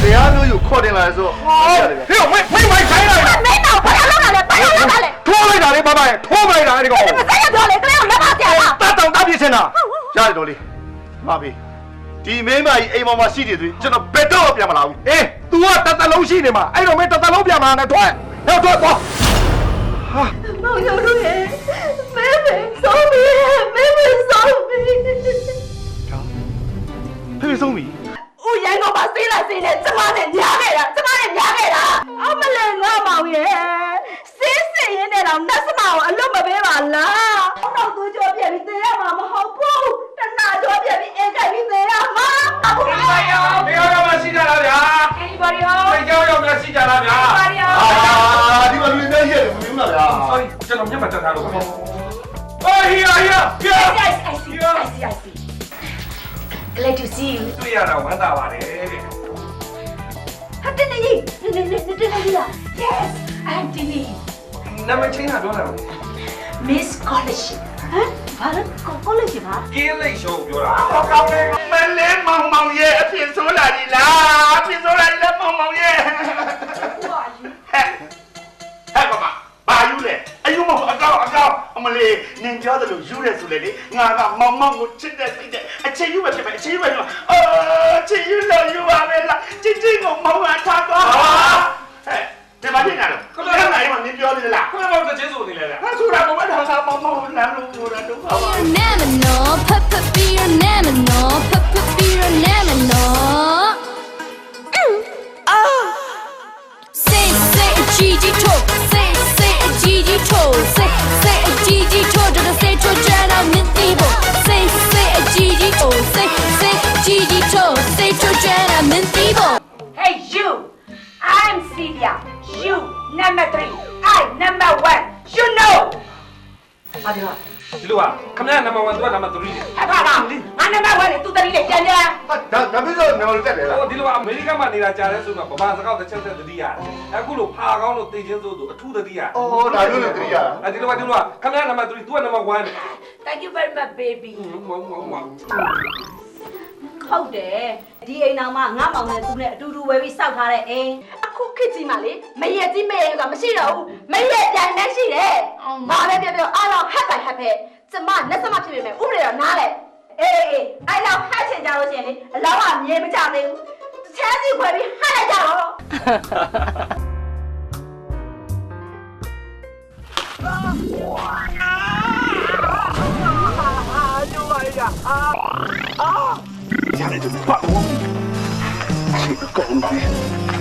တရားမျိုးယူခေါ်တင်လာဆိုဟေးမိမိုက်ခိုင်းလာတယ်မင်းတော့ဘာလုပ်လာလဲဘာလုပ်လာလဲထိုးလိုက်တာလေဘာထိုးလိုက်တာဒီကောင်မစက်ရပြောလေကလေးကလက်မပြလားတတ်တောင်တတ်ပြစ်စင်တာရတယ်တော်လေးမဖေးဒီမင်းမကြီးအိမ်ပေါ်မှာရှိတယ်ဆိုကျွန်တော်ဘယ်တော့ပြန်မလာဘူးအေး तू ကတသက်လုံးရှိနေမှာအဲ့တော့မင်းတသက်လုံးပြန်မလာနဲ့ထွက်တော့ထွက်သွားဟာမောင်ရိုးတို့ရဲ့မဲမဲဆုံးပြီမဲမဲဆုံးပြီဖေးဆုံးပြီဦးရန်ကုန်မှာဆေးလာဆေးနဲ့ကျမနဲ့ညားခဲ့တာအမလေးငါမောင်ရဲ့ဆေးစစ်ရင်းနဲ့တော့နတ်စမကိုအလွတ်မပေးပါလားတော့သူကြောပြပြီးသေရမှာမဟုတ်ဘူးတနာကြောပြပြီးအင်ကြိုက်ပြီးသေရမှာအခုပါရောမရောမရှိကြလားဗျာပါရောကြောက်မရှိကြလားဗျာပါရောဒီမှာလူတွေရဲ့မမြင်ဘူးလားဗျာကျွန်တော်မျက်မှန်တက်ထားလို့ဟေးI see glad to see you တွေ့ရတော့ဝမ်းသာပါတယ်တဲ့ဟာတင်းနေလား yes I'm Tini နာမည်ချင်းဟာပြောတာ Miss Scholarship ဘာလဲ Scholarship ဟာကင်းလိတ်ရှုံးပြောတာကောင်းတယ်မလဲမောင်ရဲ့အဖြစ်ဆိုးလာပြီလားအဖြစ်ဆိုးလာပြီလားမောင်ရဲ့ဟဲ့ဘာယူလဲအယူမဟုတ်အကောက်အမလေးနင်ပြောတယ်လို့ယူရဲဆိုလေလေငါကမောင်ကိုချစ်တဲ့စိတ်နဲ့အခြေယူပဲဖြစ်မယ်အခြေယူပဲအခြေယူလို့ယူပါမယ်လားချစ်ကိုမောင်ကထားသွားဟဲ့ဒီမှာပြင်ရတော့ခဏခဏအိမ်မှာနင်ပြောနေလားခဏတော့တစ်ချင်းဆိုနေလေလားဆိုတာကဘာသာမောင်လမ်းလို့ဆိုတာတော့ပါ Never know put beer never know put beer never know say Gigi talk say Gigi talk say Gigi talk to the say to Jana Mintibo say Gigi talk say Gigi talk say to Jana Mintibo Hey you I'm Celia you number 3 I number 1 you know ဟာဒီလိုကခမရနံပါတ်1သူကနံပါတ်3လေဟာငါနံပါတ်1လေသူတရီလေပြန်ပြန်ဒါပြီးတော့နံပါတ်တက်တယ်လားဟိုဒီလိုအမေရိကန်မှာနေတာကြားလဲဆိုတော့ဗမာစကားတစ်ချက်တတိရတယ်အခုလိုဖာကောင်းလို့သိချင်းဆိုသူအထူးတတိရအော်ဒါလို့လည်းတတိရဒီလိုကခမရနံပါတ်3သူကနံပါတ်1 Thank you very much baby ဟုတ်တယ်ဒီအိမ်တော်မှာငါမောင်နဲ့သူနဲ့အတူတူဝယ်ပြီးစောက်ထားတဲ့အိမ်အခုခေတ်ကြီးမှာလေမရက်ကြီးမဲကမရှိတော့ဘူးမရက်ပြန်နဲ့ရှိတယ်ဘာပဲပြောအားလုံးဟက်ပိုင်ဟက်ဖဲကျမနဲ့စမဖြစ်ပေမဲ့ဥပဒေတော့နားလဲအေးအဲ့လောက်ဟက်ချင်ကြလို့ရှိရင်လေအလောင်းကမြေမကြသေးဘူးချမ်းစီခွဲပြီးဟက်လိုက်ကြတော့ရတယ်ဘာလို့